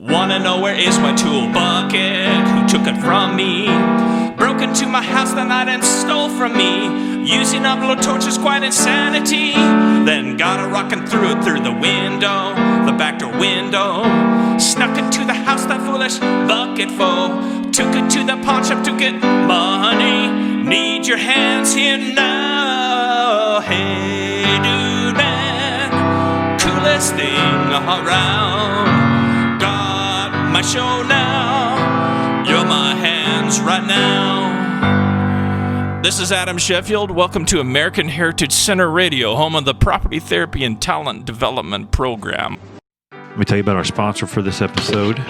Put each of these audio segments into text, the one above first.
Wanna know where is my tool bucket? Who took it from me? Broke into my house that night and stole from me. Using up blowtorch is quite insanity. Then got a rock and threw it through the window, the back door window. Snuck into the house, that foolish bucket foe. Took it to the pawn shop to get money. Need your hands here now. Hey dude man, coolest thing around. Got my show now. You're my hands right now. This is Adam Sheffield. Welcome to American Heritage Center Radio, home of the Property Therapy and Talent Development Program. Let me tell you about our sponsor for this episode.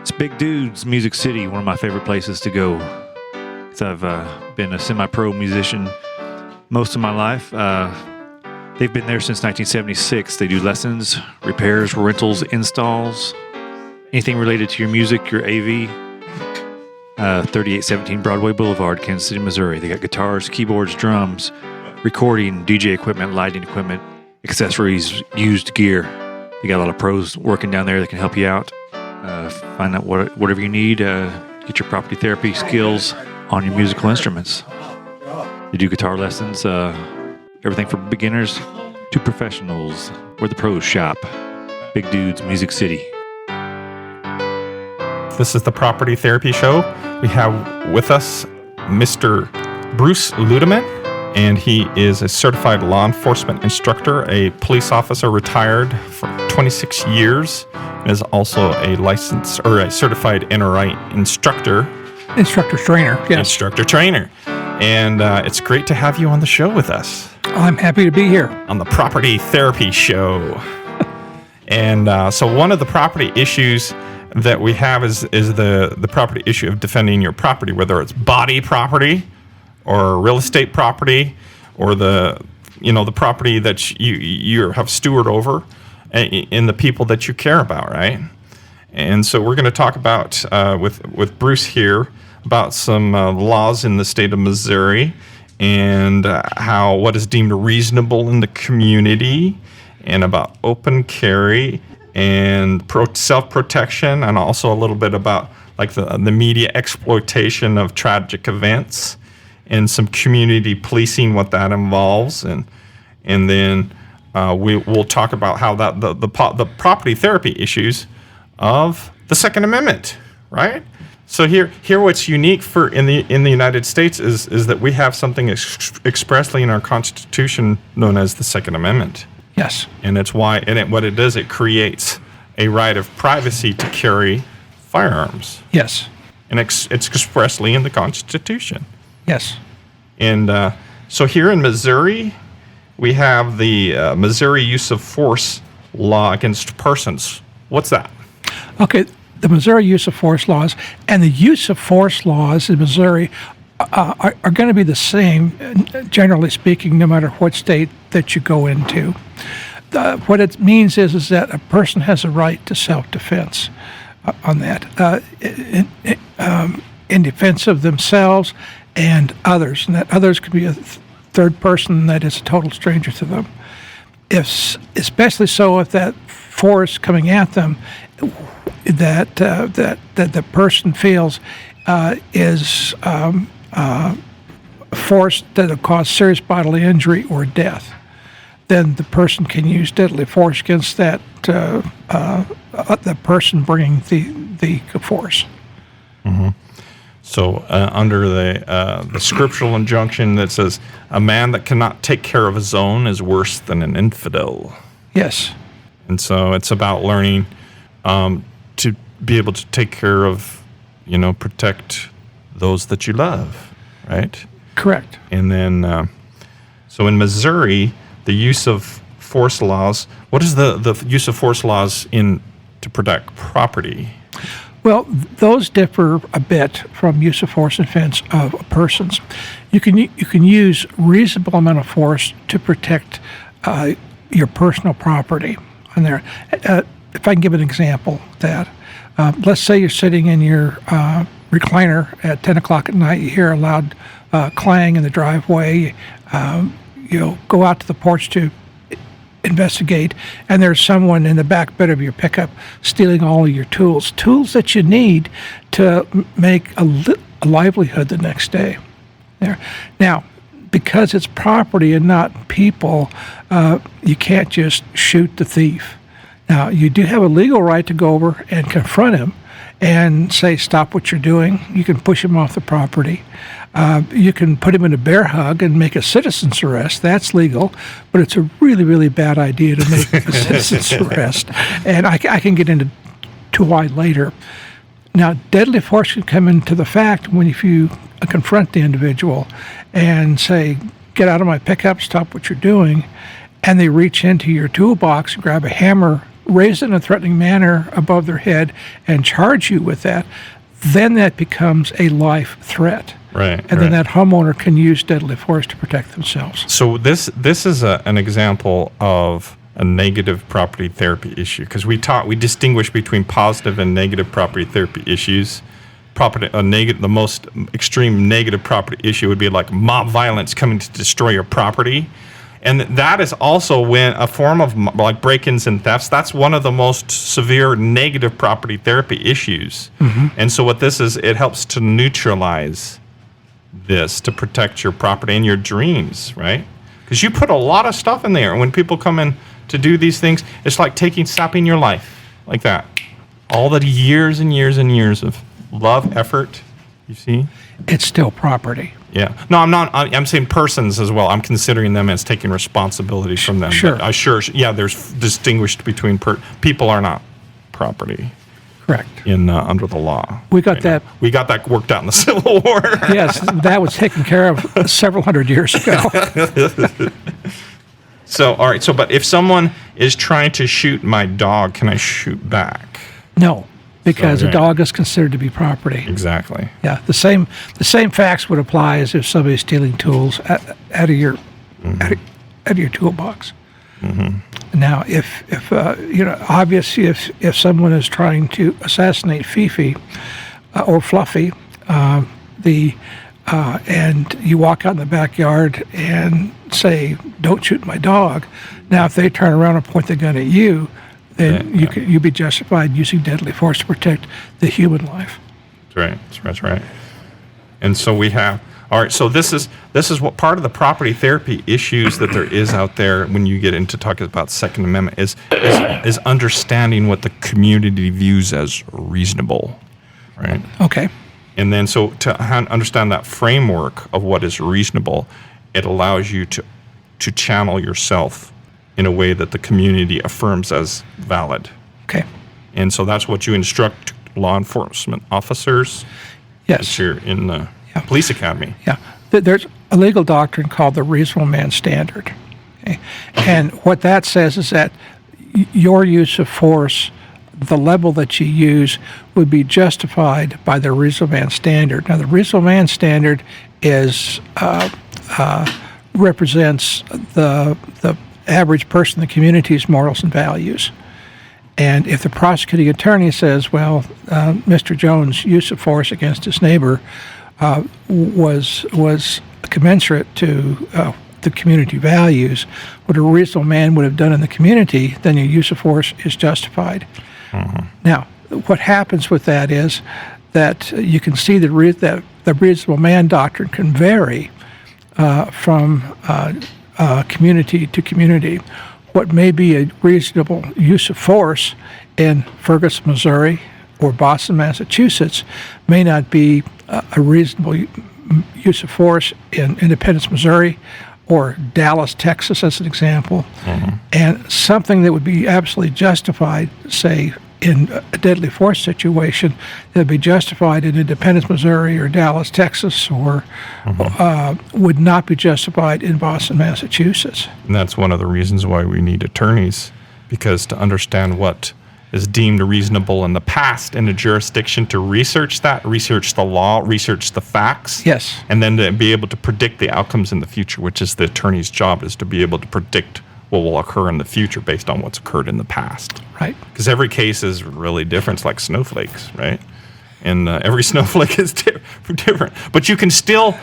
It's Big Dudes Music City, one of my favorite places to go. I've been a semi-pro musician most of my life. They've been there since 1976. They do lessons, repairs, rentals, installs, anything related to your music, your AV. 3817 Broadway Boulevard, Kansas City, Missouri. They got guitars, keyboards, drums, recording, DJ equipment, lighting equipment, accessories, used gear. They got a lot of pros working down there that can help you out. Find out whatever you need. Get your property therapy skills on your musical instruments. They do guitar lessons, everything from beginners to professionals. Where the pros shop. Big Dudes Music City. This is the Property Therapy Show. We have with us Mr. Bruce Luedeman, and he is a certified law enforcement instructor, a police officer retired for 26 years, and is also a licensed or a certified NRI instructor. Instructor trainer, yes. Instructor trainer. And it's great to have you on the show with us. I'm happy to be here. On the Property Therapy Show. And so one of the property issues that we have is the property issue of defending your property, whether it's body property or real estate property or the property that you have steward over in the people that you care about, right? And so we're going to talk about with Bruce here about some laws in the state of Missouri and what is deemed reasonable in the community, and about open carry and self-protection, and also a little bit about like the media exploitation of tragic events and some community policing, what that involves, and then we'll talk about how that the property therapy issues of the Second Amendment, right? So here what's unique in the United States is that we have something expressly in our Constitution known as the Second Amendment. Yes. And it's what it does, it creates a right of privacy to carry firearms. Yes. And it's expressly in the Constitution. Yes. And so here in Missouri, we have the Missouri use of force law against persons. What's that? Okay, the Missouri use of force laws and the use of force laws in Missouri are going to be the same, generally speaking, no matter what state that you go into. What it means is that a person has a right to self-defense on that, in defense of themselves and others, and that others could be a third person that is a total stranger to them. Especially so if that force coming at them that the person feels is force that will cause serious bodily injury or death, then the person can use deadly force against that the person bringing the force. Mm-hmm. So under the scriptural injunction that says, a man that cannot take care of his own is worse than an infidel. Yes. And so it's about learning to be able to take care of, protect those that you love, right? Correct. And then, so in Missouri, the use of force laws, what is the use of force laws to protect property? Well, those differ a bit from use of force in defense of persons. You can use reasonable amount of force to protect your personal property on there. If I can give an example of that, let's say you're sitting in your recliner at 10 o'clock at night, you hear a loud clang in the driveway, you'll go out to the porch to investigate, and there's someone in the back bed of your pickup stealing all of your tools that you need to make a livelihood the next day. There. Now, because it's property and not people, you can't just shoot the thief. Now, you do have a legal right to go over and confront him and say, stop what you're doing. You can push him off the property. You can put him in a bear hug and make a citizen's arrest. That's legal, but it's a really, really bad idea to make a citizen's arrest. And I can get into why later. Now, deadly force can come into the fact when if you confront the individual and say, get out of my pickup, stop what you're doing, and they reach into your toolbox, grab a hammer, raise it in a threatening manner above their head, and charge you with that, then that becomes a life threat. Right. And then that homeowner can use deadly force to protect themselves. So this is an example of a negative property therapy issue, because we distinguish between positive and negative property therapy issues. The most extreme negative property issue would be like mob violence coming to destroy your property. And that is also when a form of like break-ins and thefts, that's one of the most severe negative property therapy issues. Mm-hmm. And so what this is, it helps to neutralize this to protect your property and your dreams, right? Because you put a lot of stuff in there. And when people come in to do these things, it's like sapping your life like that. All the years and years and years of love, effort, you see? It's still property. Yeah. No, I'm not. I'm saying persons as well. I'm considering them as taking responsibility from them. Sure. But yeah, there's distinguished between people are not property. Correct. In under the law. We got that. We got that worked out in the Civil War. Yes, that was taken care of several hundred years ago. So, all right. So, but if someone is trying to shoot my dog, can I shoot back? No. Because Okay. a dog is considered to be property. Exactly. Yeah, the same facts would apply as if somebody's stealing tools out of your out of your toolbox. Mm-hmm. Now, if obviously, if someone is trying to assassinate Fifi or Fluffy, and you walk out in the backyard and say, "Don't shoot my dog." Now, if they turn around and point the gun at you, then you'd be justified using deadly force to protect the human life. That's right. That's right. And so we have. All right. So this is what part of the property therapy issues that there is out there when you get into talking about Second Amendment is understanding what the community views as reasonable, right? Okay. And then so to understand that framework of what is reasonable, it allows you to channel yourself in a way that the community affirms as valid. Okay. And so that's what you instruct law enforcement officers. Yes. You're in the police academy. Yeah. There's a legal doctrine called the reasonable man standard. Okay? And what that says is that your use of force, the level that you use, would be justified by the reasonable man standard. Now, the reasonable man standard represents the average person in the community's morals and values. And if the prosecuting attorney says, well, Mr. Jones' use of force against his neighbor was commensurate to the community values, what a reasonable man would have done in the community, then your use of force is justified. Mm-hmm. Now, what happens with that is that you can see that the reasonable man doctrine can vary from community to community. What may be a reasonable use of force in Ferguson, Missouri, or Boston, Massachusetts, may not be a reasonable use of force in Independence, Missouri, or Dallas, Texas, as an example. Mm-hmm. And something that would be absolutely justified, say, in a deadly force situation, that would be justified in Independence, Missouri, or Dallas, Texas, or would not be justified in Boston, Massachusetts. And that's one of the reasons why we need attorneys, because to understand what is deemed reasonable in the past in a jurisdiction, to research the law, research the facts. Yes. And then to be able to predict the outcomes in the future, which is the attorney's job, is to be able to predict what will occur in the future based on what's occurred in the past. Right. Because every case is really different. It's like snowflakes, right? And every snowflake is different. But you can still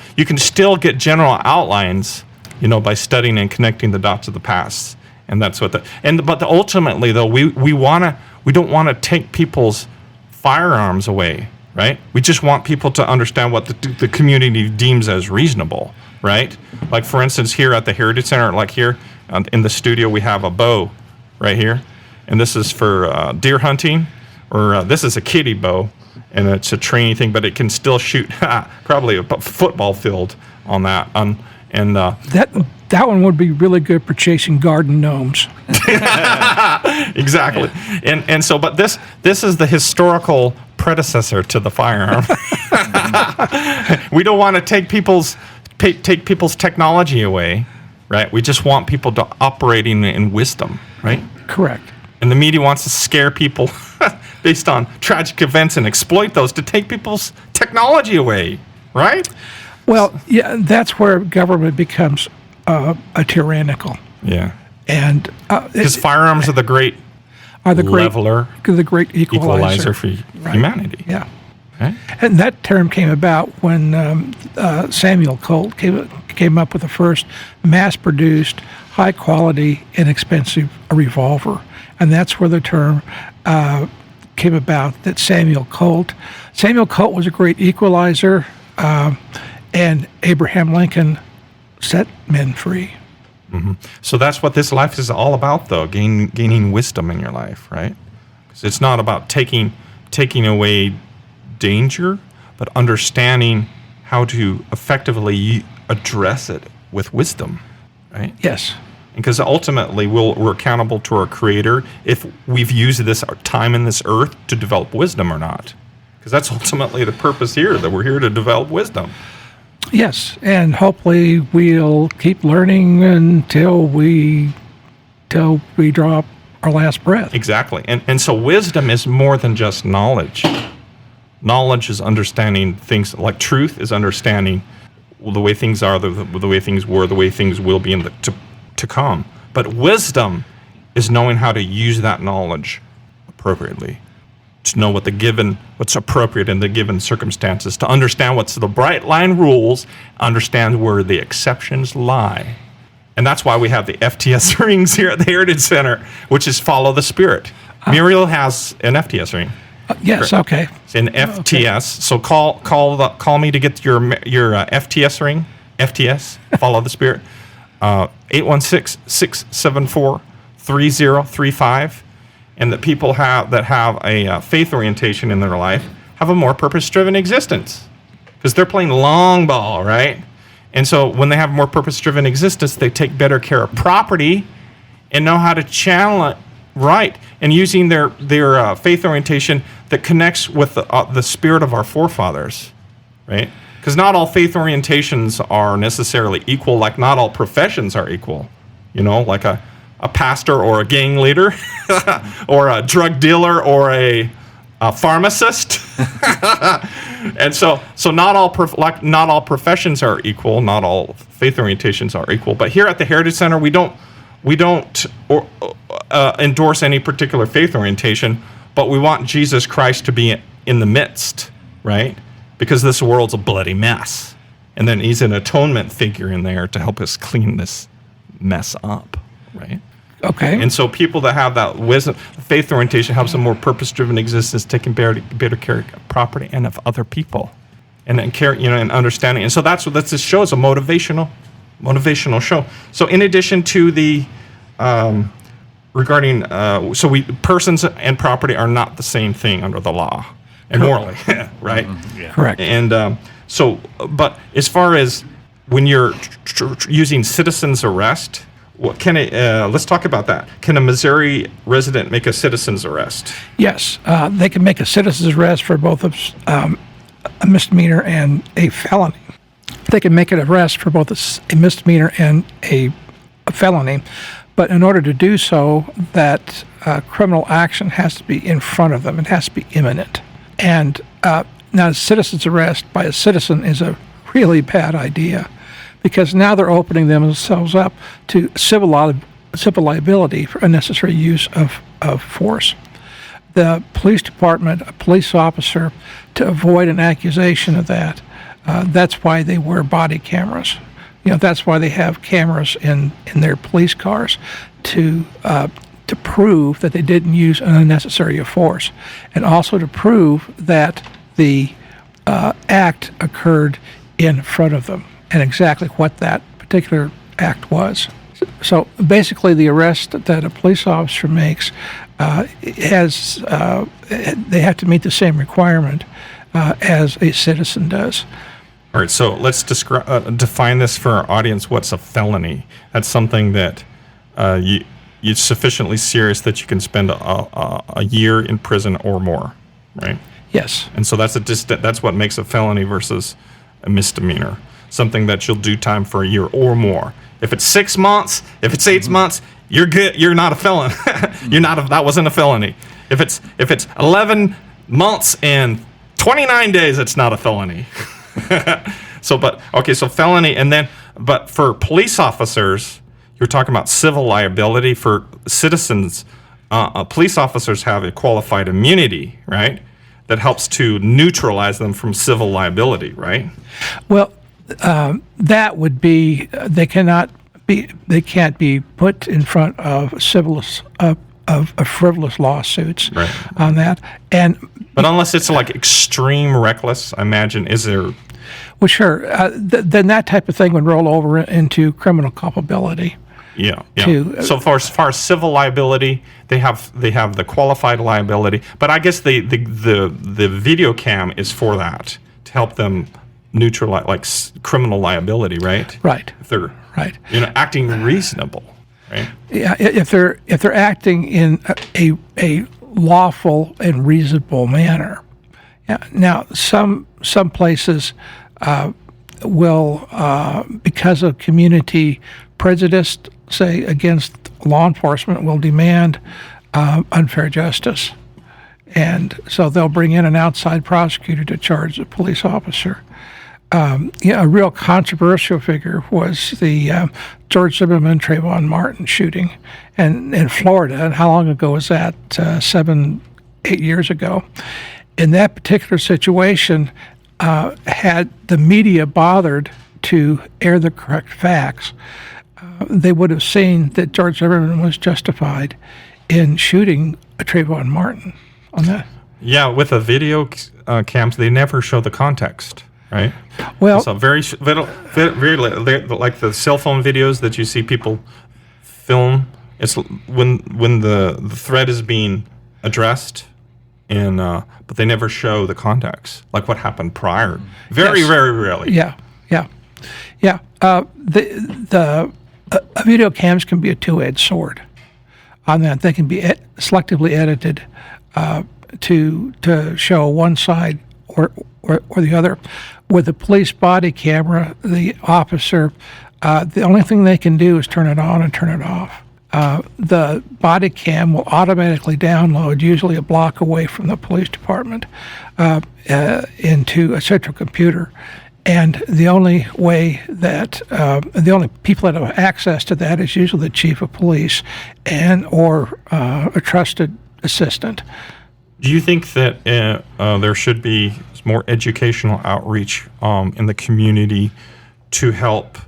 get general outlines, by studying and connecting the dots of the past And that's what but ultimately though, we don't want to take people's firearms away, right? We just want people to understand what the community deems as reasonable, right? Like for instance, here at the Heritage Center, like here in the studio, we have a bow right here, and this is for deer hunting, or this is a kiddie bow, and it's a training thing, but it can still shoot probably a football field on that. That one would be really good for chasing garden gnomes. Exactly. And so, but this is the historical predecessor to the firearm. We don't want to take people's technology away, right? We just want people to operating in wisdom, right? Correct. And the media wants to scare people based on tragic events and exploit those to take people's technology away, right? Well, yeah, that's where government becomes a tyrannical. Yeah. And because firearms are the great leveler, the great equalizer for humanity. Yeah. Okay. And that term came about when Samuel Colt came up with the first mass-produced, high-quality, inexpensive revolver. And that's where the term came about, that Samuel Colt was a great equalizer, and Abraham Lincoln set men free. Mm-hmm. So that's what this life is all about, though, gaining wisdom in your life, right? Because it's not about taking away danger, but understanding how to effectively address it with wisdom, right? Yes. Because ultimately we're accountable to our Creator if we've used this time in this earth to develop wisdom or not. Because that's ultimately the purpose here, that we're here to develop wisdom. Yes, and hopefully we'll keep learning until we draw our last breath. Exactly. And so wisdom is more than just knowledge. Knowledge is understanding things, like truth is understanding the way things are, the way things were, the way things will be to come. But wisdom is knowing how to use that knowledge appropriately, to know what's appropriate in the given circumstances, to understand what's the bright line rules, understand where the exceptions lie. And that's why we have the FTS rings here at the Heritage Center, which is follow the Spirit. Muriel has an FTS ring. Yes, okay. It's an FTS. Okay. So call me to get your FTS ring. FTS, follow the Spirit. 816-674-3035. And that people that have a faith orientation in their life have a more purpose-driven existence, because they're playing long ball, right? And so when they have a more purpose-driven existence, they take better care of property and know how to channel it right, and using their faith orientation that connects with the spirit of our forefathers, right? Because not all faith orientations are necessarily equal, like not all professions are equal, like a pastor or a gang leader or a drug dealer or a pharmacist. And so not all professions are equal, not all faith orientations are equal. But here at the Heritage Center, we don't endorse any particular faith orientation, but we want Jesus Christ to be in the midst, right? Because this world's a bloody mess. And then he's an atonement figure in there to help us clean this mess up, right? Okay. And so people that have that wisdom, faith orientation helps a more purpose-driven existence, taking better care of property and of other people, and then care, and understanding. And so that's what this show is, a motivational show. So in addition to the regarding, persons and property are not the same thing under the law and morally, right? Mm-hmm. Yeah. Correct. And but as far as when you're using citizen's arrest, let's talk about that. Can a Missouri resident make a citizen's arrest? Yes, they can make a citizen's arrest for both a misdemeanor and a felony. They can make an arrest for both a misdemeanor and a felony, but in order to do so, that criminal action has to be in front of them. It has to be imminent. And now, a citizen's arrest by a citizen is a really bad idea, because now they're opening themselves up to civil liability for unnecessary use of force. The police department, a police officer, to avoid an accusation of that, that's why they wear body cameras. That's why they have cameras in their police cars, to prove that they didn't use an unnecessary force, and also to prove that the act occurred in front of them, and exactly what that particular act was. So basically, the arrest that a police officer makes they have to meet the same requirement as a citizen does. All right, so let's define this for our audience. What's a felony? That's something that you're sufficiently serious that you can spend a year in prison or more, right? Yes. And so that's what makes a felony versus a misdemeanor. Something that you'll do time for a year or more. If it's 6 months, if it's 8 months, you're good. You're not a felon. That wasn't a felony. If it's 11 months and 29 days, it's not a felony. So felony, but for police officers, you're talking about civil liability. For citizens, police officers have a qualified immunity, right? That helps to neutralize them from civil liability, right? Well, that would be they can't be put in front of frivolous lawsuits on that. But unless it's like extreme reckless, I imagine, is there? Well, sure. Then that type of thing would roll over into criminal culpability. Yeah. So far as civil liability, they have the qualified liability, but I guess the video cam is for that, to help them neutralize like criminal liability, right? Right. If they're acting reasonable, right? Yeah. If they're acting in a lawful and reasonable manner. Yeah. Now some places will because of community prejudice, say, against law enforcement, will demand unfair justice. And so they'll bring in an outside prosecutor to charge the police officer. A real controversial figure was the George Zimmerman, Trayvon Martin shooting in Florida. And how long ago was that? 7-8 years ago. In that particular situation, had the media bothered to air the correct facts, they would have seen that George Zimmerman was justified in shooting Trayvon Martin on that. Yeah, with the video cams, they never show the context, right? Well, so very like the cell phone videos that you see people film. It's when the threat is being addressed, but they never show the context, like what happened prior. Very rarely. Yeah. The video cams can be a two-edged sword. On that, they can be selectively edited to show one side or the other. With a police body camera, the officer, the only thing they can do is turn it on and turn it off. The body cam will automatically download, usually a block away from the police department, into a central computer. And the only way that the only people that have access to that is usually the chief of police or a trusted assistant. Do you think that there should be more educational outreach in the community to help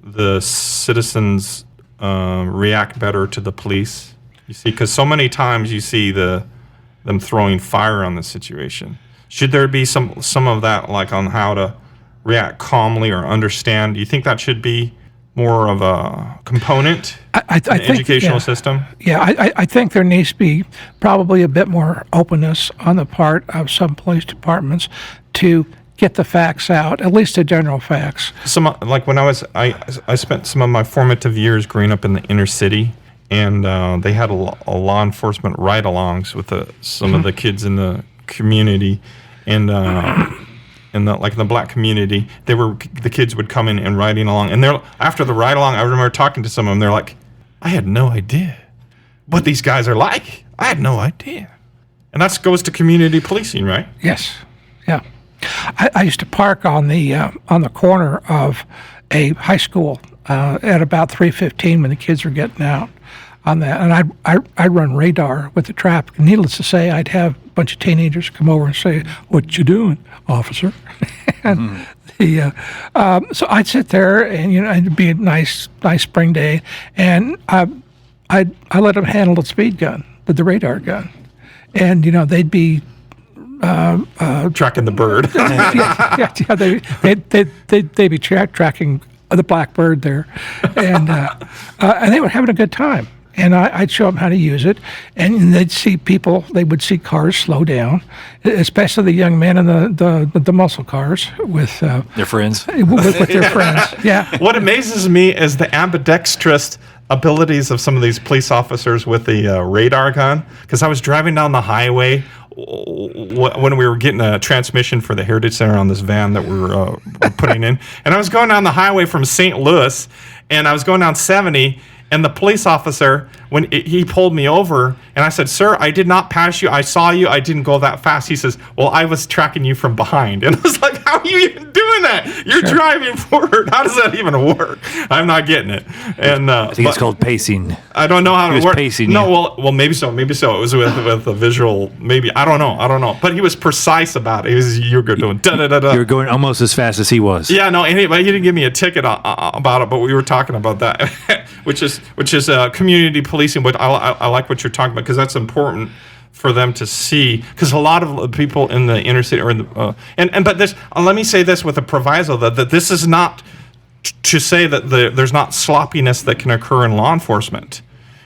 the citizens react better to the police? You see, because so many times you see them throwing fire on the situation. Should there be some of that, like on how to react calmly or understand? Do you think that should be more of a component in the educational system? Yeah, I think there needs to be probably a bit more openness on the part of some police departments to get the facts out, at least the general facts. Like when I spent some of my formative years growing up in the inner city, and they had a law enforcement ride-alongs with some of the kids in the community, and in the black community, the kids would come in and riding along, and after the ride along, I remember talking to some of them. They're like, "I had no idea what these guys are like. I had no idea," and that goes to community policing, right? Yes, yeah. I used to park on the corner of a high school at about 3:15 when the kids were getting out on that, and I'd run radar with the traffic. Needless to say, I'd have a bunch of teenagers come over and say, "What you doing, officer?" And so I'd sit there, and it'd be a nice spring day, and I let them handle the speed gun, the radar gun, and they'd be Tracking the bird. they'd be tracking the blackbird there, and they were having a good time. And I'd show them how to use it, and they'd see people. They would see cars slow down, especially the young men in the muscle cars with Their friends. with their friends. Yeah. What amazes me is the ambidextrous abilities of some of these police officers with the radar gun. Because I was driving down the highway when we were getting a transmission for the Heritage Center on this van that we were putting in, and I was going down the highway from St. Louis, and I was going down 70. And the police officer, when he pulled me over, and I said, "Sir, I did not pass you. I saw you. I didn't go that fast." He says, "Well, I was tracking you from behind." And I was like, "How are you even doing that? You're driving forward. How does that even work?" I'm not getting it. And I think it's called pacing. I don't know how He to was work. pacing No, you. well, maybe so. Maybe so. It was with a visual. Maybe I don't know. But he was precise about it. You were doing da da da da. You were going almost as fast as he was. Yeah, no, anyway, he didn't give me a ticket about it, but we were talking about that, which is community policing. But I like what you're talking about, because that's important for them to see, because a lot of people in the inner city or in the but this. Let me say this with a proviso that this is not to say that there's not sloppiness that can occur in law enforcement.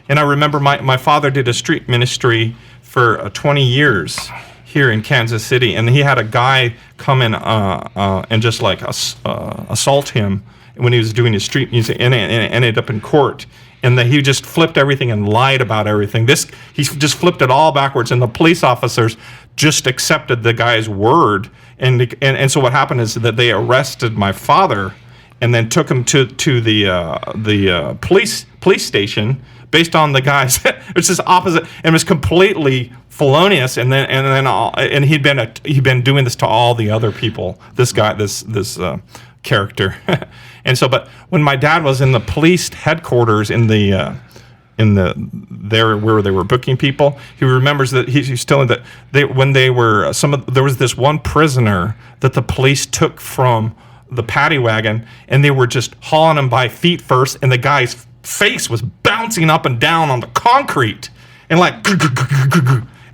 And I remember my father did a street ministry for 20 years here in Kansas City, and he had a guy come in and just like assault him when he was doing his street music, and ended up in court. And he just flipped everything and lied about everything. He just flipped it all backwards, and the police officers just accepted the guy's word. And so what happened is that they arrested my father, and then took him to the police station based on the guy's. It's just opposite, and it was completely felonious. And he'd been doing this to all the other people. This guy, this character. And so, but when my dad was in the police headquarters in there where they were booking people, he remembers that he's telling that there was this one prisoner that the police took from the paddy wagon, and they were just hauling him by feet first, and the guy's face was bouncing up and down on the concrete, and like,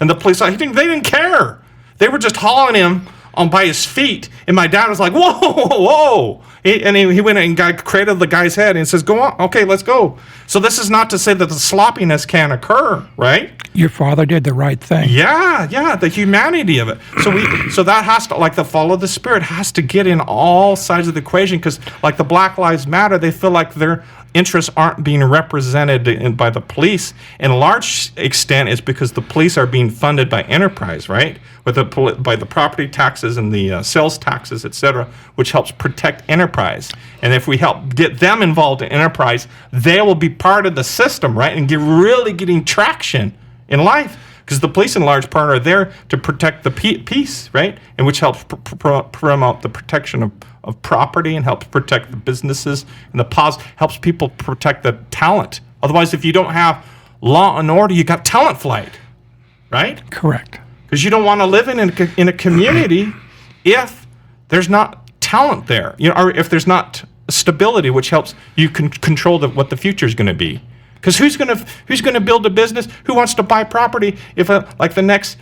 and the police, they didn't care. They were just hauling him on by his feet, and my dad was like, "Whoa, whoa!" He went and cradled the guy's head and says, "Go on, okay, let's go." So this is not to say that the sloppiness can occur, right? Your father did the right thing. Yeah, the humanity of it. So that has to, like, the follow the spirit has to get in all sides of the equation, because like the Black Lives Matter, they feel like their interests aren't being represented by the police. In a large extent, it's because the police are being funded by enterprise, right? By the property taxes and the sales taxes, etc., which helps protect enterprise. And if we help get them involved in enterprise, they will be part of the system, right? And really getting traction in life, because the police in large part are there to protect the peace, right? And which helps promote the protection of property, and helps protect the businesses, and helps people protect the talent. Otherwise, if you don't have law and order, you got talent flight, right? Correct. Because you don't want to live in a community if there's not talent there, or if there's not stability, which helps you control what the future is going to be. Because who's gonna build a business? Who wants to buy property if like the next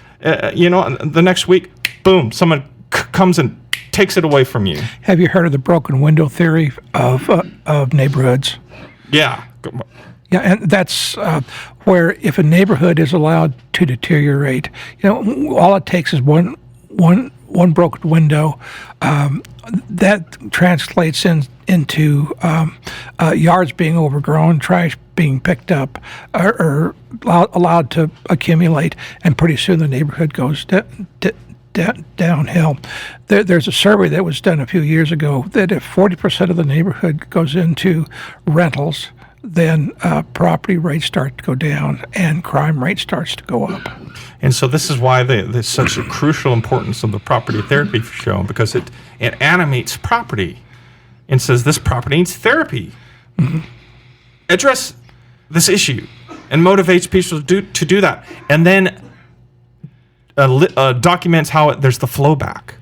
week, boom, someone comes and takes it away from you? Have you heard of the broken window theory of neighborhoods? Yeah. Yeah, and that's where if a neighborhood is allowed to deteriorate, all it takes is one broken window. That translates into yards being overgrown, trash being picked up, or allowed to accumulate, and pretty soon the neighborhood goes downhill. There's a survey that was done a few years ago that if 40% of the neighborhood goes into rentals, then property rates start to go down and crime rate starts to go up. And so this is why there's such a crucial importance of the property therapy show, because it animates property and says this property needs therapy. Mm-hmm. Address this issue and motivates people to do that. And then documents how there's the flow back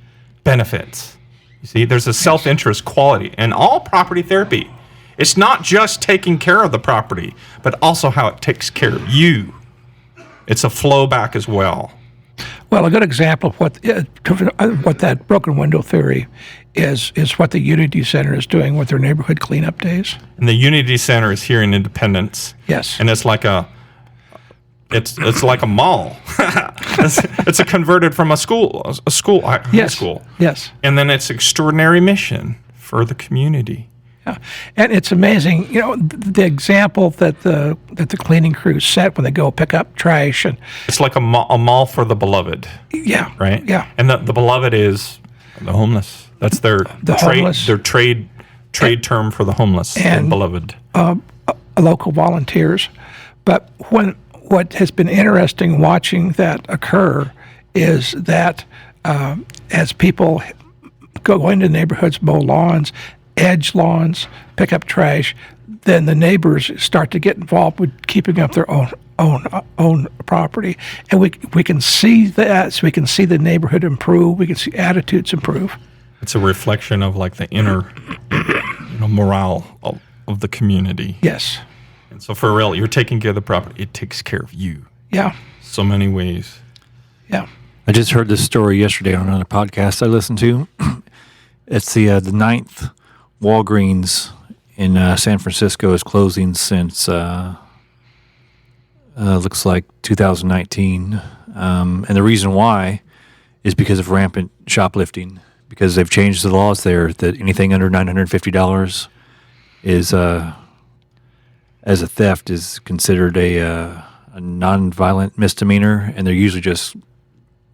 benefits. You see, there's a self-interest quality. And all property therapy It's not just taking care of the property, but also how it takes care of you. It's a flow back as well. Well, a good example of what that broken window theory is what the Unity Center is doing with their neighborhood cleanup days. And the Unity Center is here in Independence. Yes. And it's like a mall. it's a converted from a high Yes. school. Yes. And then it's extraordinary mission for the community. Yeah. And it's amazing, the example that the cleaning crews set when they go pick up trash and It's like a mall for the beloved, yeah, right? Yeah. And the beloved is the homeless. That's their homeless. Their trade term for the homeless, And- the beloved. local volunteers. But what has been interesting watching that occur is that as people go into neighborhoods, mow lawns, edge lawns, pick up trash, then the neighbors start to get involved with keeping up their own property, and we can see that. So we can see the neighborhood improve. We can see attitudes improve. It's a reflection of like the inner, morale of the community. Yes. And so for real, you're taking care of the property. It takes care of you. Yeah. So many ways. Yeah. I just heard this story yesterday on another podcast I listened to. It's the ninth Walgreens in San Francisco is closing since looks like 2019, and the reason why is because of rampant shoplifting. Because they've changed the laws there that anything under $950 is as a theft is considered a non-violent misdemeanor, and they're usually just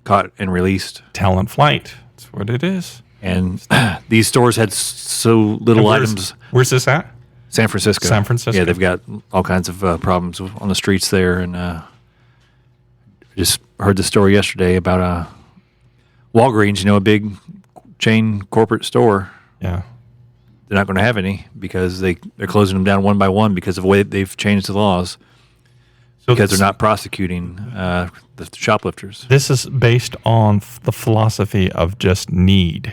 caught and released. Talent flight. That's what it is. And these stores had so little items. Where's this at? San Francisco. San Francisco. Yeah, they've got all kinds of problems on the streets there. And just heard the story yesterday about Walgreens, a big chain corporate store. Yeah. They're not going to have any because they're closing them down one by one because of the way they've changed the laws. So Because they're not prosecuting the shoplifters. This is based on the philosophy of just need,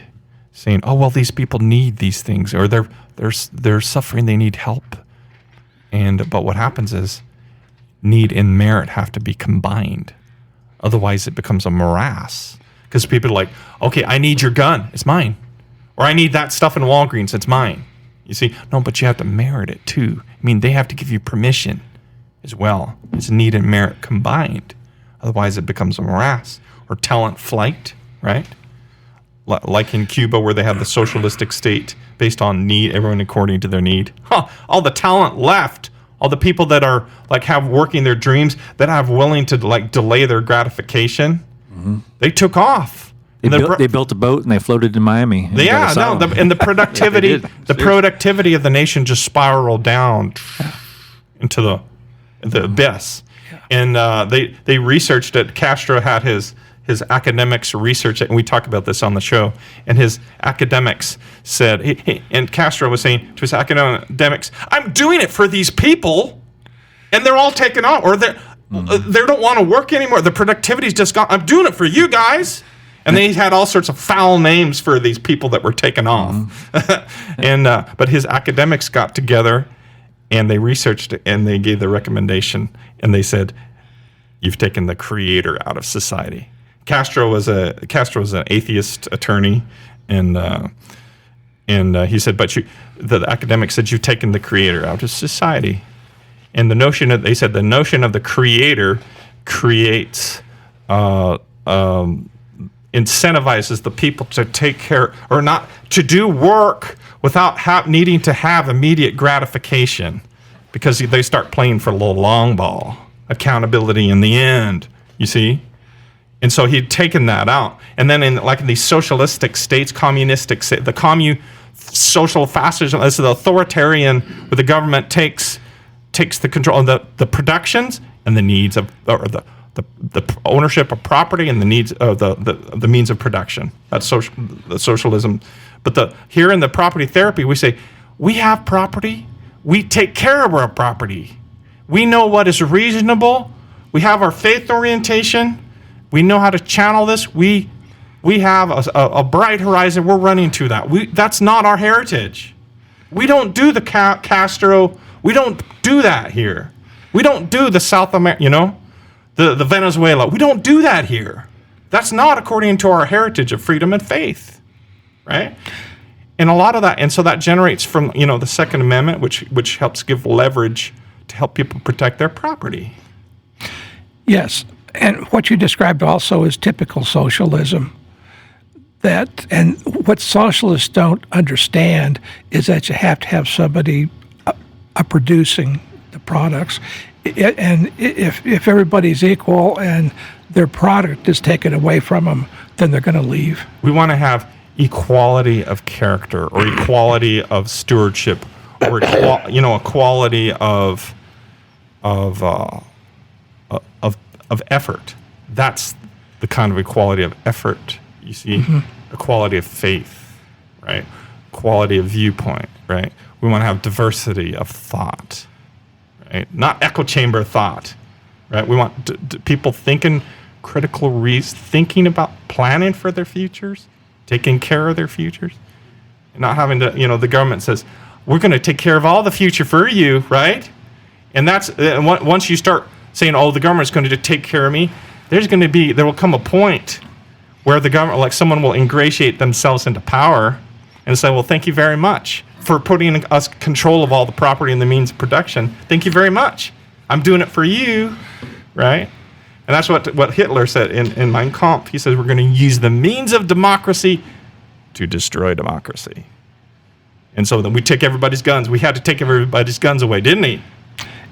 saying, "Oh well, these people need these things, or they're suffering, they need help." But what happens is, need and merit have to be combined, otherwise it becomes a morass. Because people are like, "Okay, I need your gun, it's mine," or "I need that stuff in Walgreens, it's mine." You see, no, but you have to merit it too. I mean, they have to give you permission as well. It's need and merit combined. Otherwise, it becomes a morass. Or talent flight, right? Like in Cuba, where they have the socialistic state based on need, everyone according to their need. All the talent left, all the people that are have working their dreams, that have willing to delay their gratification, they took off. They built a boat and they floated in Miami. And and the productivity, Yeah, they did. the productivity of the nation just spiraled down into the abyss. And they researched it. Castro had his academics research it, and we talk about this on the show. And his academics said, and Castro was saying to his academics, "I'm doing it for these people, and they're all taken off, or they don't want to work anymore. The productivity's just gone. I'm doing it for you guys." And they had all sorts of foul names for these people that were taken off. But his academics got together, and they researched it, and they gave the recommendation, and they said, "You've taken the creator out of society." Castro was an atheist attorney, and he said, "But the academic said you've taken the creator out of society." And the notion of the creator creates incentivizes the people to take care or not to do work without needing to have immediate gratification, because they start playing for the long ball, accountability in the end, you see? And so he'd taken that out. And then in these socialistic states, communistic states, the social fascism, as the authoritarian, where the government takes the control of the productions and the needs of, or the ownership of property and the needs of the means of production. That's the socialism. But here in the property therapy, we say, we have property. We take care of our property. We know what is reasonable. We have our faith orientation. We know how to channel this. We have a bright horizon. We're running to that. That's not our heritage. We don't do the Castro. We don't do that here. We don't do the South America, the Venezuela. We don't do that here. That's not according to our heritage of freedom and faith, right? And a lot of that, and so that generates from, the Second Amendment, which helps give leverage to help people protect their property. Yes, and what you described also is typical socialism. And what socialists don't understand is that you have to have somebody producing the products. And if everybody's equal and their product is taken away from them, then they're going to leave. We want to have equality of character, or equality of stewardship, or equality of effort. That's the kind of equality of effort. You see, equality of faith, right? Equality of viewpoint, right? We want to have diversity of thought, right? Not echo chamber thought, right? We want people thinking thinking about planning for their futures, taking care of their futures, and not having to, the government says, we're going to take care of all the future for you, right? And that's, once you start saying, oh, the government's going to take care of me, there will come a point where the government, like someone will ingratiate themselves into power and say, well, thank you very much for putting us control of all the property and the means of production. Thank you very much. I'm doing it for you, right? And that's what Hitler said in Mein Kampf. He says, we're going to use the means of democracy to destroy democracy. And so then we take everybody's guns. We had to take everybody's guns away, didn't he?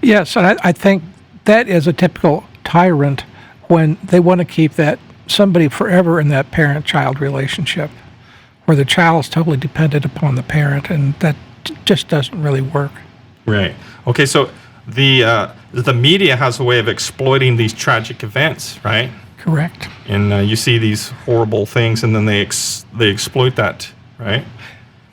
Yes, and I think that is a typical tyrant when they want to keep somebody forever in that parent-child relationship, where the child is totally dependent upon the parent, and that just doesn't really work. Right. Okay, so the media has a way of exploiting these tragic events, right? Correct. And you see these horrible things, and then they exploit that, right?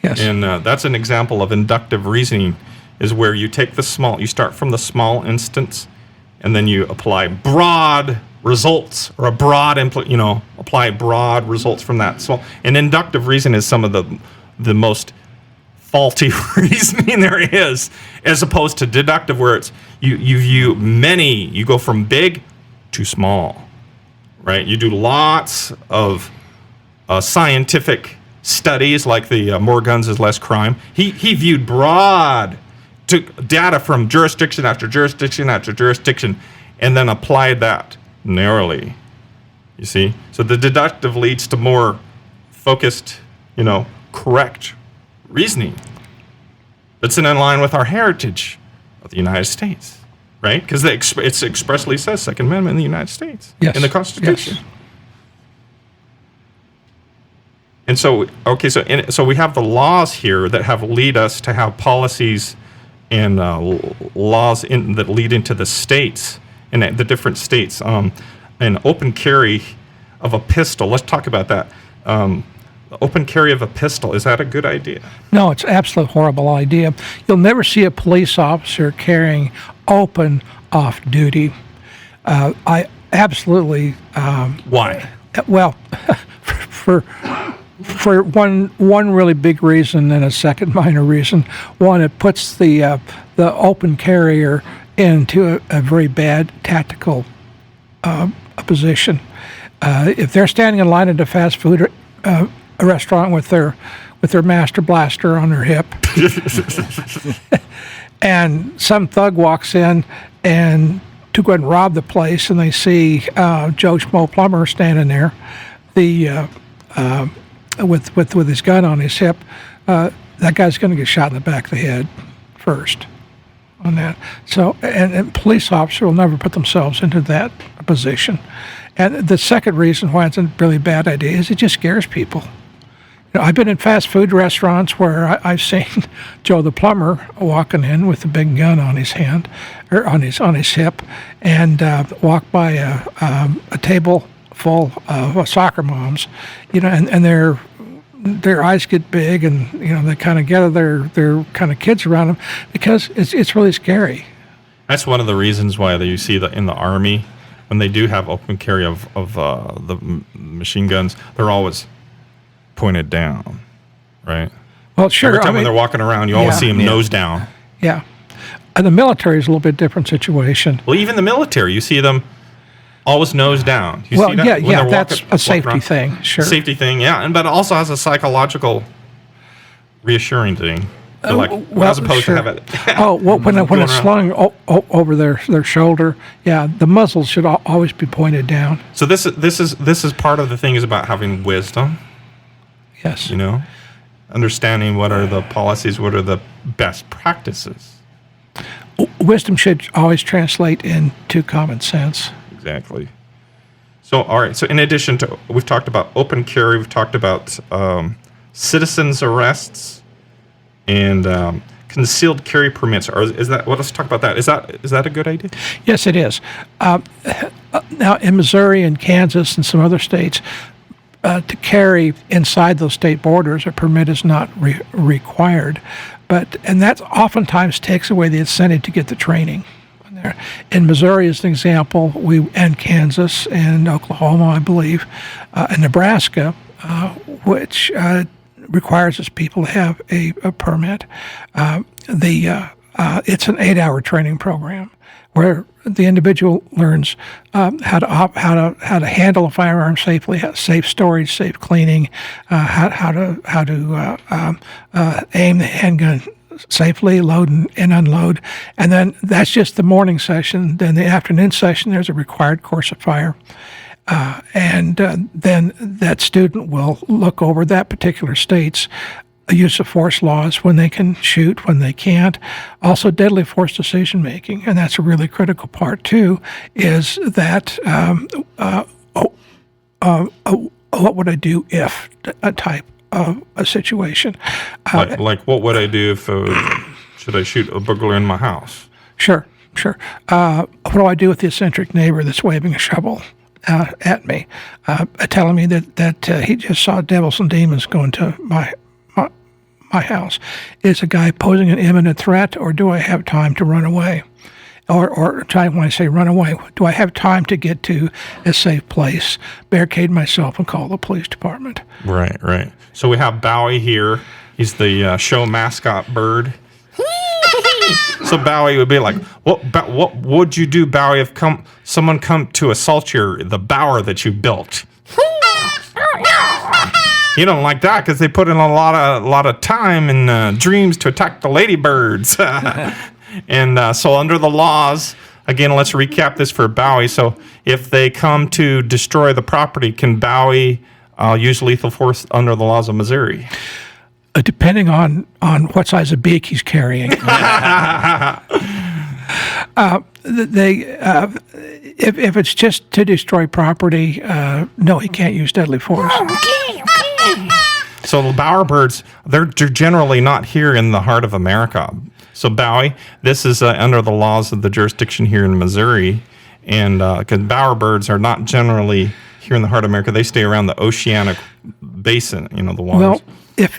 Yes. And that's an example of inductive reasoning, is where you start from the small instance, and then you apply broad results, or apply broad results from that. So, and inductive reasoning is some of the most faulty reasoning there is, as opposed to deductive, where it's you view many, you go from big to small, right? You do lots of scientific studies, like the more guns is less crime. He viewed broad, took data from jurisdiction after jurisdiction after jurisdiction, and then applied that narrowly. You see? So the deductive leads to more focused, correct reasoning. That's in line with our heritage of the United States, right? Because it expressly says Second Amendment in the United States, yes, in the Constitution. Yes. And so, okay, so we have the laws here that lead us to have policies and laws that lead into the states, and the different states. An open carry of a pistol. Let's talk about that. The open carry of a pistol, is that a good idea? No, it's an absolute horrible idea. You'll never see a police officer carrying open off-duty. I absolutely... Why? Well, for one really big reason and a second minor reason. One, it puts the open carrier into a very bad tactical position. If they're standing in line at a fast food restaurant with their master blaster on their hip, and some thug walks in and to go and rob the place, and they see Joe Schmo Plumber standing there, with his gun on his hip, that guy's going to get shot in the back of the head first on that. So, and police officer will never put themselves into that position. And the second reason why it's a really bad idea is it just scares people. I've been in fast food restaurants where I've seen Joe the plumber walking in with a big gun on his hand, or on his hip, and walk by a table full of soccer moms, and their eyes get big, and they kind of gather their kind of kids around them, because it's really scary. That's one of the reasons why you see in the Army, when they do have open carry of the machine guns, they're always pointed down, right? Well, sure. Every time when they're walking around, you always yeah. see them nose down. Yeah. And the military is a little bit different situation. Well, even the military, you see them always nose down. You Well, see that yeah, when yeah, they're that's walking a safety around? thing, sure. Safety thing, yeah, but it also has a psychological reassuring thing. Like, as opposed sure. to have it. When going it's around. slung over their shoulder, yeah, the muzzle should always be pointed down. So this is part of the thing is about having wisdom. Yes. You know, understanding what are the policies, what are the best practices. Wisdom should always translate into common sense. Exactly. So, all right. So, in addition to, we've talked about open carry, we've talked about citizens' arrests and concealed carry permits. Or is that? Well, let's talk about that. Is that a good idea? Yes, it is. Now, in Missouri and Kansas and some other states, to carry inside those state borders, a permit is not required. And that oftentimes takes away the incentive to get the training. In Missouri, as an example, and Kansas and Oklahoma, I believe, and Nebraska, which requires its people to have a permit. It's an 8-hour training program where the individual learns how to handle a firearm safely, safe storage, safe cleaning, how to aim the handgun safely, load and unload. And then that's just the morning session. Then the afternoon session, there's a required course of fire. And then that student will look over that particular state's use of force laws, when they can shoot, when they can't. Also, deadly force decision making, and that's a really critical part too. Is that what would I do if a type of a situation? Like what would I do if should I shoot a burglar in my house? Sure. What do I do with the eccentric neighbor that's waving a shovel at me, telling me that he just saw devils and demons go into my house? Is a guy posing an imminent threat, or do I have time to run away? Or when I say run away, do I have time to get to a safe place, barricade myself, and call the police department? Right. So we have Bowie here. He's the show mascot bird. So Bowie would be like, what would you do, Bowie, if someone come to assault the bower that you built? You don't like that because they put in a lot of time and dreams to attack the ladybirds. And so under the laws, again, let's recap this for Bowie. So if they come to destroy the property, can Bowie use lethal force under the laws of Missouri? Depending on what size of beak he's carrying. If it's just to destroy property, no, he can't use deadly force. So the bowerbirds, they're generally not here in the heart of America. So Bowie, this is under the laws of the jurisdiction here in Missouri, and because bowerbirds are not generally here in the heart of America, they stay around the oceanic basin, the waters. Well,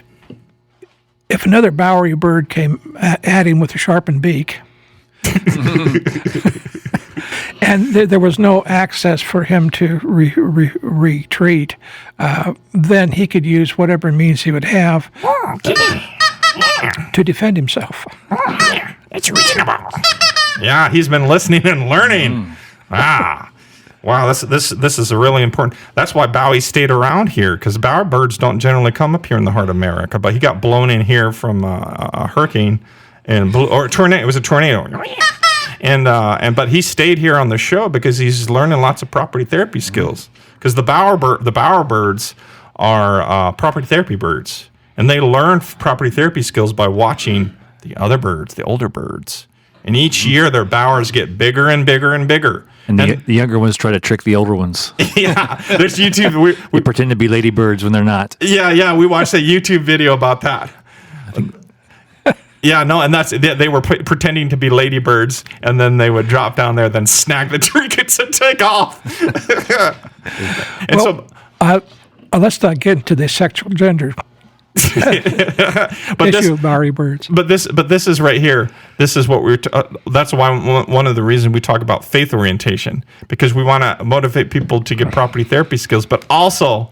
if another Bowery bird came at him with a sharpened beak, and there was no access for him to retreat, then he could use whatever means he would have to defend himself. It's reasonable. Yeah, he's been listening and learning. Wow, this is a really important. That's why Bowie stayed around here, because bowerbirds don't generally come up here in the heart of America. But he got blown in here from a hurricane or a tornado. It was a tornado, but he stayed here on the show because he's learning lots of property therapy skills. Because the bowerbirds are property therapy birds, and they learn property therapy skills by watching the other birds, the older birds. And each year their bowers get bigger and bigger and bigger. And the younger ones try to trick the older ones. Yeah, there's YouTube. We pretend to be ladybirds when they're not. Yeah, we watched a YouTube video about that. Yeah, no, and they were pretending to be ladybirds, and then they would drop down there, then snag the trinkets and take off. Let's not get into the sexual gender issue of Bowery birds. But this is right here. This is what that's why one of the reasons we talk about faith orientation, because we want to motivate people to get property therapy skills, but also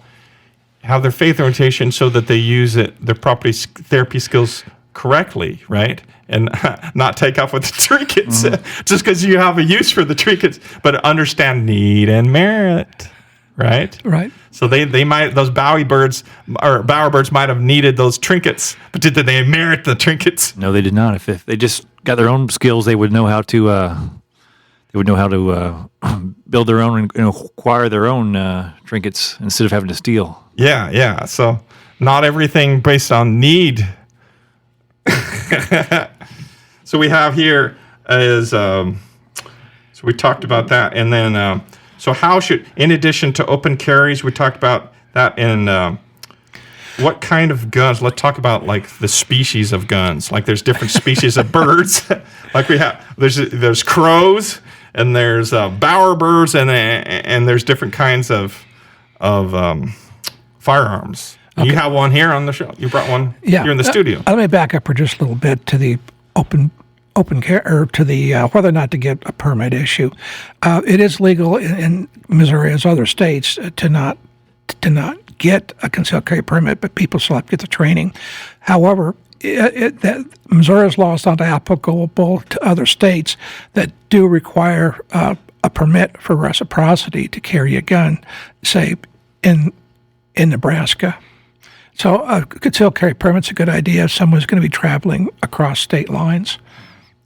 have their faith orientation so that they use their property therapy skills correctly, right? And not take off with the trinkets just because you have a use for the trinkets, but understand need and merit, right? Right. So they might, those bowerbirds might have needed those trinkets, but did they merit the trinkets? No, they did not. If they just got their own skills, they would know how to. Build their own and acquire their own trinkets instead of having to steal. Yeah. So not everything based on need. So we have here is so we talked about that, and then so how should, in addition to open carries, we talked about that in what kind of guns? Let's talk about like the species of guns. Like there's different species of birds. Like we have there's crows and there's bowerbirds and there's different kinds of firearms. Okay. You have one here on the show. You brought one here in the studio. Let me back up for just a little bit to the open carry, or to the whether or not to get a permit issue. It is legal in Missouri as other states to not get a concealed carry permit, but people still have to get the training. However, Missouri's law is not applicable to other states that do require a permit for reciprocity to carry a gun, say in Nebraska. So a concealed carry permit's a good idea if someone's going to be traveling across state lines.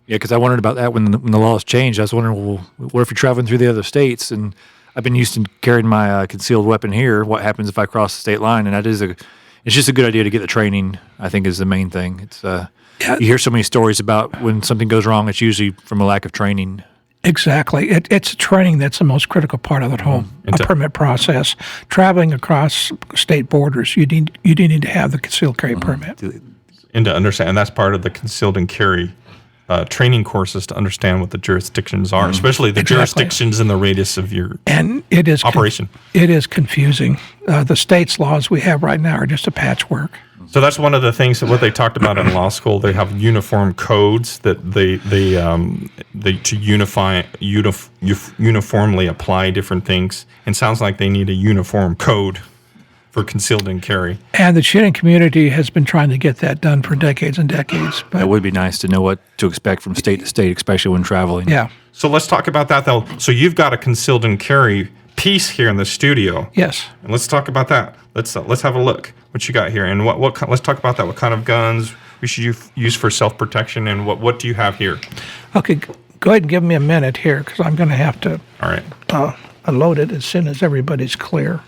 Yeah, because I wondered about that when the laws changed. I was wondering, well, what if you're traveling through the other states? And I've been used to carrying my concealed weapon here. What happens if I cross the state line? And it's just a good idea to get the training, I think, is the main thing. It's you hear so many stories about when something goes wrong, it's usually from a lack of training. Exactly. It's training that's the most critical part of that whole permit process. Traveling across state borders, you do need to have the concealed carry permit. And to understand, and that's part of the concealed and carry training courses, to understand what the jurisdictions are, especially the jurisdictions in the radius of your operation. It is confusing. The state's laws we have right now are just a patchwork. So that's one of the things that what they talked about in law school. They have uniform codes that they uniformly apply different things. And sounds like they need a uniform code for concealed and carry. And the shooting community has been trying to get that done for decades and decades. But it would be nice to know what to expect from state to state, especially when traveling. Yeah. So let's talk about that, though. So you've got a concealed and carry piece here in the studio. Yes. And let's talk about that. Let's have a look. What you got here, and what let's talk about that. What kind of guns we should use for self-protection, and what do you have here? Okay, go ahead and give me a minute here, because I'm going to have to unload it as soon as everybody's clear.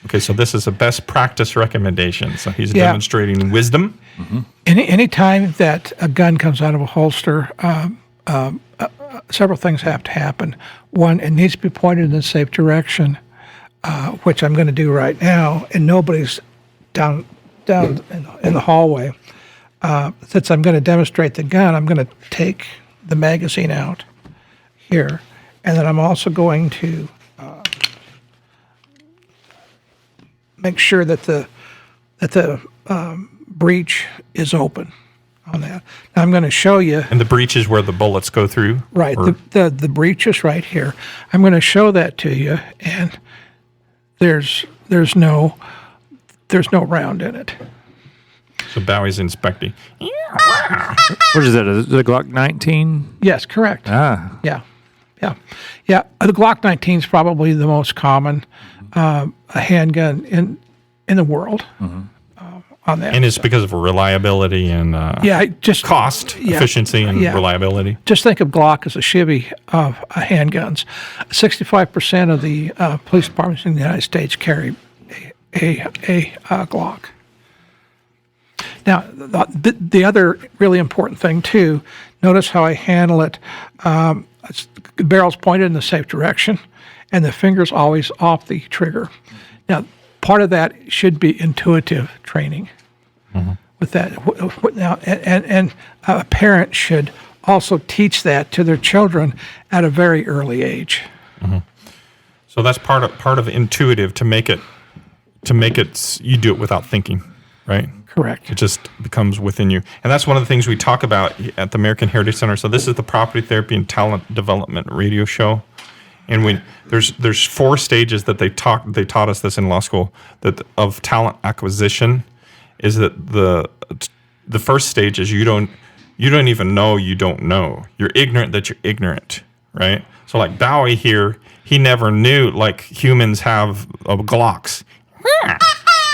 Okay, so this is a best practice recommendation. So he's demonstrating wisdom. Mm-hmm. Any time that a gun comes out of a holster, several things have to happen. One, it needs to be pointed in the safe direction, which I'm going to do right now, and nobody's down in the hallway. Since I'm going to demonstrate the gun, I'm going to take the magazine out here, and then I'm also going to make sure that the breech is open on that. Now I'm going to show you. And the breech is where the bullets go through? Right. The breech is right here. I'm going to show that to you, and there's no round in it. So Bowie's inspecting. What is that? Is it a Glock 19? Yes, correct. Ah. Yeah. The Glock 19 is probably the most common a handgun in the world. Mm-hmm. On that. And it's because of reliability and cost, efficiency, and reliability. Just think of Glock as a shivvy of handguns. 65% of the police departments in the United States carry a Glock. Now, the other really important thing, too, notice how I handle it. The barrel's pointed in the safe direction, and the finger's always off the trigger. Now, part of that should be intuitive training with that. Now, and a parent should also teach that to their children at a very early age. Mm-hmm. So that's part of intuitive to make it you do it without thinking, right? Correct. It just becomes within you. And that's one of the things we talk about at the American Heritage Center. So this is the Property Therapy and Talent Development radio show. And there's 4 stages that they taught us this in law school of talent acquisition, is that the first stage is you don't even know you don't know. You're ignorant that you're ignorant, right? So like Bowie here, he never knew like humans have Glocks.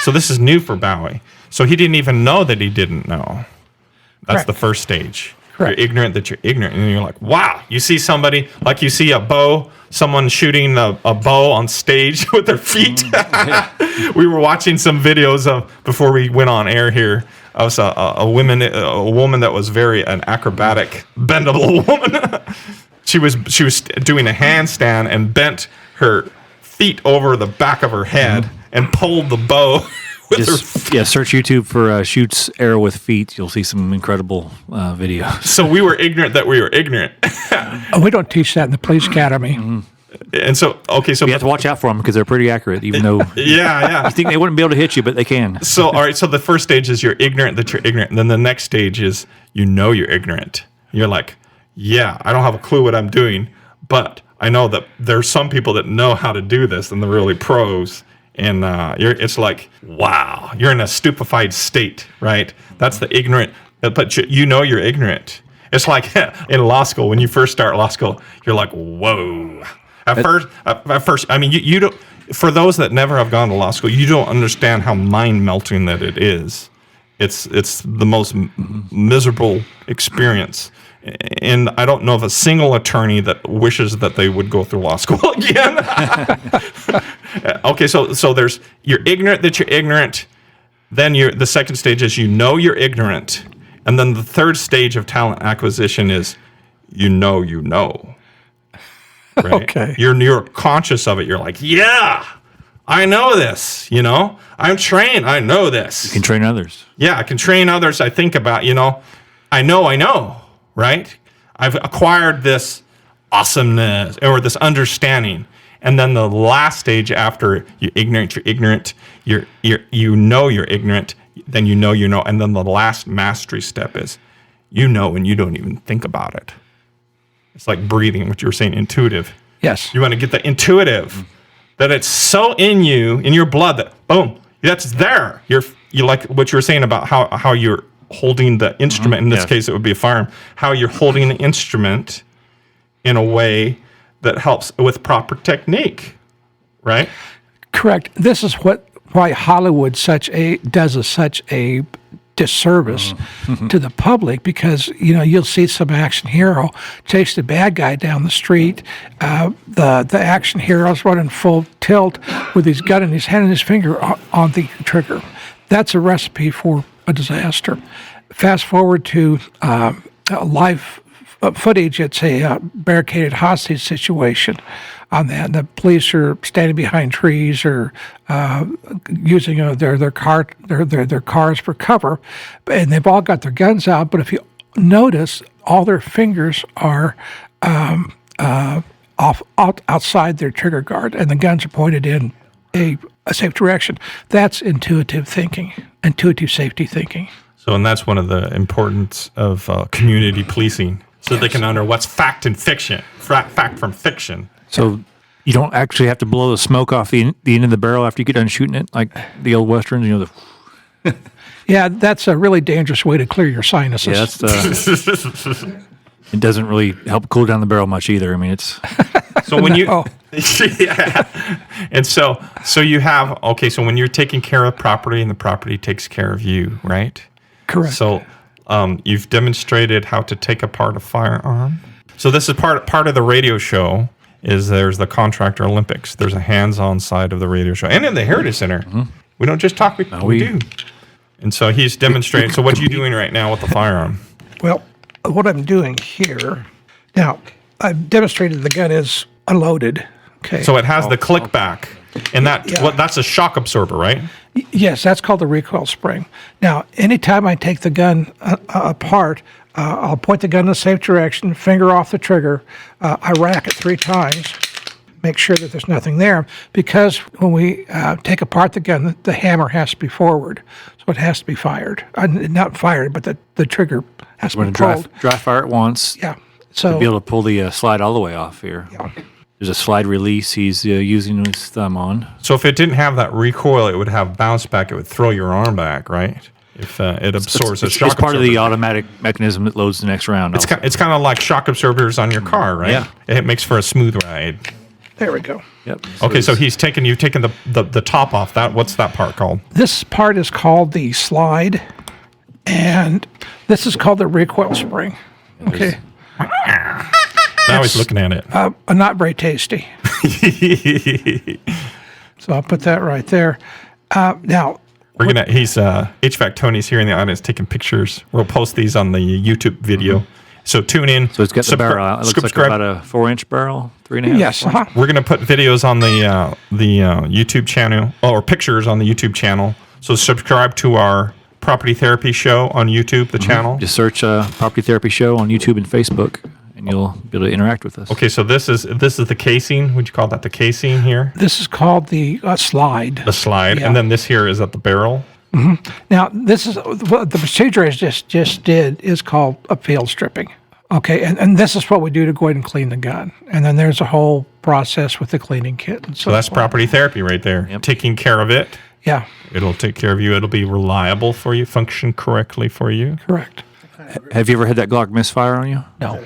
So this is new for Bowie. So he didn't even know that he didn't know. That's Correct. the first stage. Correct. You're ignorant that you're ignorant. And you're like, wow. You see somebody, like you see a bow, someone shooting a bow on stage with their feet. We were watching some videos before we went on air here. I was a woman that was an acrobatic, bendable woman. She was doing a handstand and bent her feet over the back of her head and pulled the bow with her feet. Search YouTube for shoots arrow with feet. You'll see some incredible videos. So we were ignorant that we were ignorant. We don't teach that in the police academy. And so, okay, so You have to watch out for them because they're pretty accurate, even though yeah. you think they wouldn't be able to hit you, but they can. So, all right, so the first stage is you're ignorant that you're ignorant. And then the next stage is you know you're ignorant. You're like, yeah, I don't have a clue what I'm doing, but I know that there's some people that know how to do this and they're really pros. And it's like, wow, you're in a stupefied state, right? That's the ignorant, but you know you're ignorant. It's like in law school, when you first start law school, you're like, whoa. At first, I mean, you don't. For those that never have gone to law school, you don't understand how mind melting that it is. It's the most miserable experience, and I don't know of a single attorney that wishes that they would go through law school again. Okay, so there's you're ignorant that you're ignorant. Then the second stage is you know you're ignorant, and then the third stage of talent acquisition is you know you know. Right? Okay. You're conscious of it. You're like, yeah, I know this. I'm trained. I know this. You can train others. Yeah, I can train others. I think about, I know, right? I've acquired this awesomeness or this understanding. And then the last stage after you're ignorant, you know you're ignorant, then you know. And then the last mastery step is you know and you don't even think about it. It's like breathing, what you were saying, intuitive. Yes. You want to get the intuitive, that it's so in you, in your blood, that boom, that's there. You like what you were saying about how you're holding the instrument. In this case, it would be a firearm. How you're holding the instrument in a way that helps with proper technique, right? Correct. This is why Hollywood does such a disservice to the public, because you'll see some action hero chase the bad guy down the street. The action hero's running full tilt with his gun in his hand and his finger on the trigger. That's a recipe for a disaster. Fast forward to live footage. It's a barricaded hostage situation on that. The police are standing behind trees or using their cars for cover, and they've all got their guns out. But if you notice, all their fingers are outside their trigger guard, and the guns are pointed in a safe direction. That's intuitive thinking, intuitive safety thinking. So, and that's one of the importance of community policing, so they can know what's fact and fiction, fact from fiction. So you don't actually have to blow the smoke off the end of the barrel after you get done shooting it, like the old westerns. Yeah, that's a really dangerous way to clear your sinuses. Yeah, that's it doesn't really help cool down the barrel much either. I mean, it's so when you No. yeah, and so you have so when you're taking care of property and the property takes care of you, right? Correct. So you've demonstrated how to take apart a firearm. So this is part of the radio show. There's the Contractor Olympics. There's a hands-on side of the radio show, and in the Heritage Center, we don't just talk; we do. And so he's demonstrating. So what are you doing right now with the firearm? Well, what I'm doing here now, I've demonstrated the gun is unloaded. Okay. So it has the click back, and that's a shock absorber, right? Yes, that's called the recoil spring. Now, anytime I take the gun apart, I'll point the gun in a safe direction, finger off the trigger. I rack it 3 times, make sure that there's nothing there, because when we take apart the gun, the hammer has to be forward, so it has to be fired. Not fired, but the trigger has to be pulled. dry fire it once. Yeah. So to be able to pull the slide all the way off here. Yeah. There's a slide release he's using his thumb on. So if it didn't have that recoil, it would have bounce back. It would throw your arm back, right? If it absorbs a shock It's part of absorber. the automatic mechanism that loads the next round. It's kind of like shock absorbers on your car, right? Yeah. It makes for a smooth ride. There we go. Yep. Okay, so you've taken the top off. What's that part called? This part is called the slide, and this is called the recoil spring. Okay. Now he's looking at it. Not very tasty. So I'll put that right there. Now, He's HVAC Tony's here in the audience taking pictures. We'll post these on the YouTube video. So tune in. So it's got the barrel. It looks like about a 4-inch barrel, 3.5. yes. We're going to put videos on the YouTube channel, or pictures on the YouTube channel. So subscribe to our Property Therapy Show on YouTube, the channel. Just search Property Therapy Show on YouTube and Facebook, and you'll be able to interact with us. Okay, so this is the casing. Would you call that the casing here? This is called the slide. The slide, Yeah. and then this here is at the barrel. Now, this is what the procedure I just did is called a field stripping. Okay, and this is what we do to go ahead and clean the gun. And then there's a whole process with the cleaning kit. And So that's property therapy right there. Yep. Taking care of it. Yeah, It'll take care of you. It'll be reliable for you, function correctly for you. correct. Have you ever had that Glock misfire on you? No.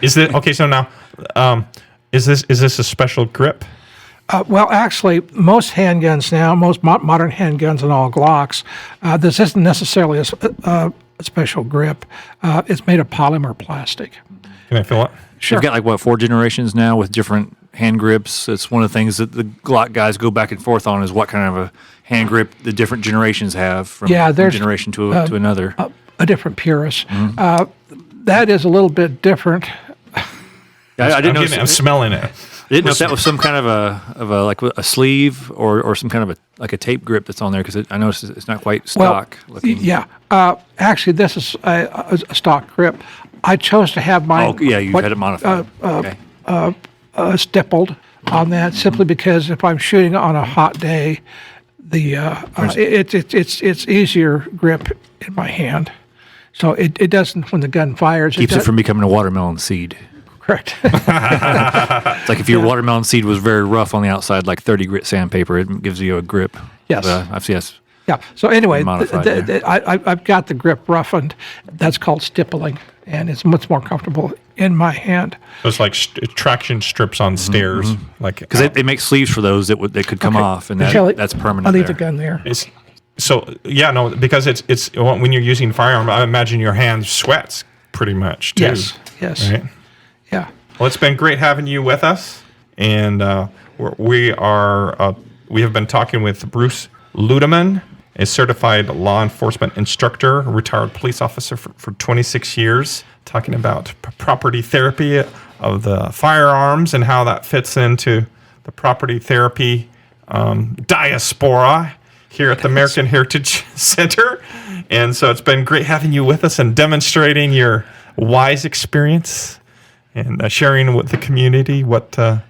Is it okay? So now, is this a special grip? Well, actually, most handguns now, most modern handguns and all Glocks, this isn't necessarily a special grip. It's made of polymer plastic. Can I feel it? Sure. You've got 4 generations now with different hand grips. It's one of the things that the Glock guys go back and forth on is what kind of a hand grip the different generations have from one there's, generation to another. A different purist. That is a little bit different. I didn't know. I'm smelling it. I didn't know if that was some kind of a sleeve or some kind of a tape grip that's on there because I noticed it's not quite stock looking. Yeah. Actually, this is a stock grip. I chose to have mine. Oh, yeah, you had it modified. Okay. Stippled on that simply because if I'm shooting on a hot day, it's easier grip in my hand. So it doesn't when the gun fires. Keeps it from becoming a watermelon seed. Correct. It's like if your watermelon seed was very rough on the outside, like 30 grit sandpaper, it gives you a grip. Yes. Yes. Yeah. So anyway, Modified, I've got the grip roughened. That's called stippling, and it's much more comfortable in my hand. So it's like traction strips on stairs, like Because they make sleeves for those that could come off, and that's permanent. I'll leave there. the gun there. Because it's when you're using firearm, I imagine your hand sweats pretty much too. Yes. Right? Yeah. Well, it's been great having you with us, and we have been talking with Bruce Luedeman, a certified law enforcement instructor, a retired police officer for 26 years, talking about property therapy of the firearms and how that fits into the property therapy diaspora here at the American Heritage Center. And so it's been great having you with us and demonstrating your wise experience and sharing with the community what's the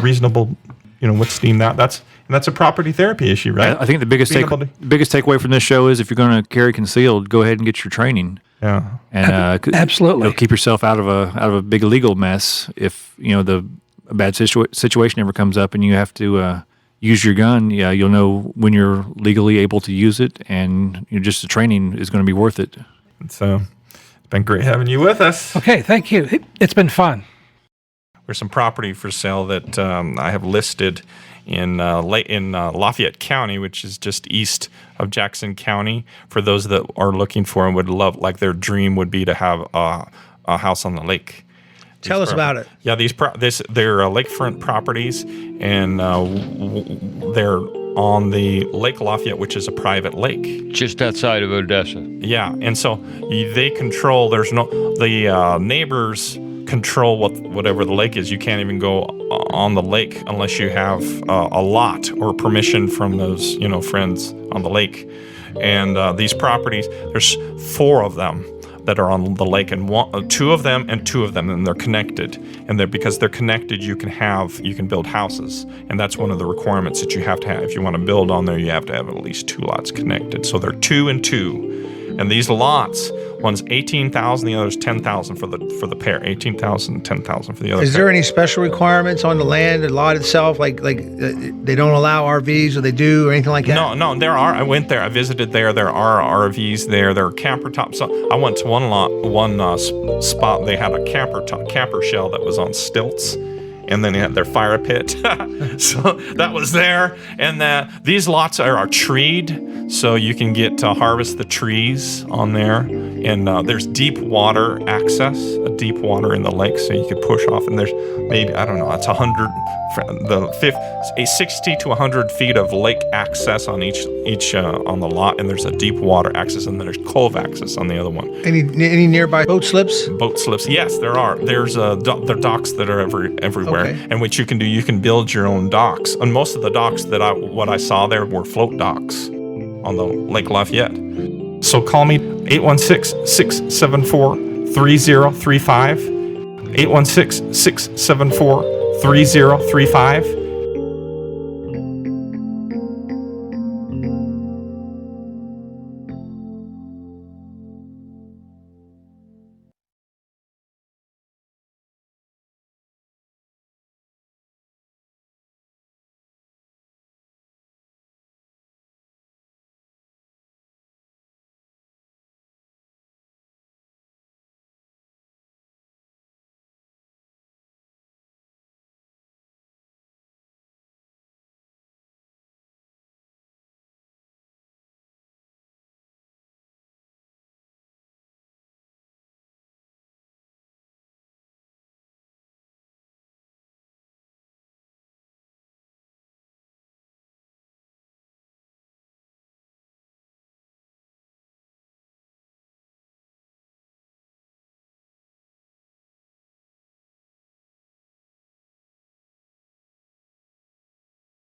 reasonable, what's deemed that. That's a property therapy issue, right? I think the biggest takeaway from this show is if you're going to carry concealed, go ahead and get your training. Yeah. And Absolutely. keep yourself out of a big legal mess if a bad situation ever comes up and you have to use your gun. Yeah, you'll know when you're legally able to use it, and just the training is going to be worth it. So it's been great having you with us. Okay. Thank you. It's been fun. There's some property for sale that I have listed in Lafayette County, which is just east of Jackson County. For those that are looking for and would love, like their dream would be to have a house on the lake. Tell us about it. Yeah, they're lakefront properties, and they're on the Lake Lafayette, which is a private lake. Just outside of Odessa. Yeah, and so they control. The neighbors control whatever the lake is. You can't even go on the lake unless you have a lot or permission from those friends on the lake. And these properties, there's 4 of them that are on the lake, and 2 of them, and they're connected. And because they're connected, you can build houses, and that's one of the requirements that you have to have. If you want to build on there, you have to have at least 2 lots connected. So they're 2 and 2, and these lots One's 18,000, the other's 10,000 for the pair. 18,000, 10,000 for the other. Is pair. there any special requirements on the land, the lot itself, like they don't allow RVs or they do or anything like that? No, there are. I went there. I visited there. There are RVs there. There are camper tops. So I went to one spot. They had a camper shell that was on stilts, and then they had their fire pit. So that was there. And these lots are treed, so you can get to harvest the trees on there. And there's deep water access, deep water in the lake, so you could push off. And there's maybe, I don't know, it's 60 to 100 feet of lake access on each on the lot, and there's a deep water access, and then there's cove access on the other one. Any nearby boat slips? Boat slips, yes, there are. There's there are docks that are everywhere, Okay. and what you can do, you can build your own docks. And most of the docks that I saw there were float docks on the Lake Lafayette. So call me 816-674-3035. 816-674-3035.